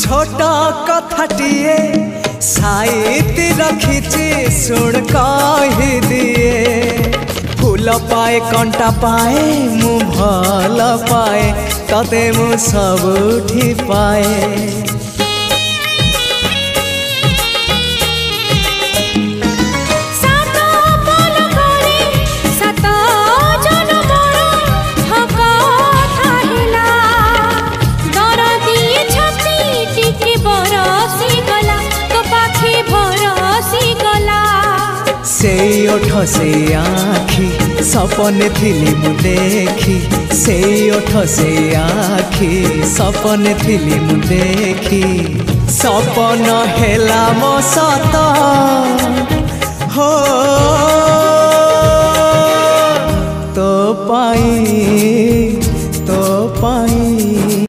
छोट कथाटिए साइती रखिछि सुन कहि दिए फूल पाए कंटा पाए मु भल पाए तते मु सबुठी पाए। से ओठ से आखी सपने थिली मु देखी से ओठ से आखी सपने थिली मु देखी सपन हेला मो सत हो तो पाई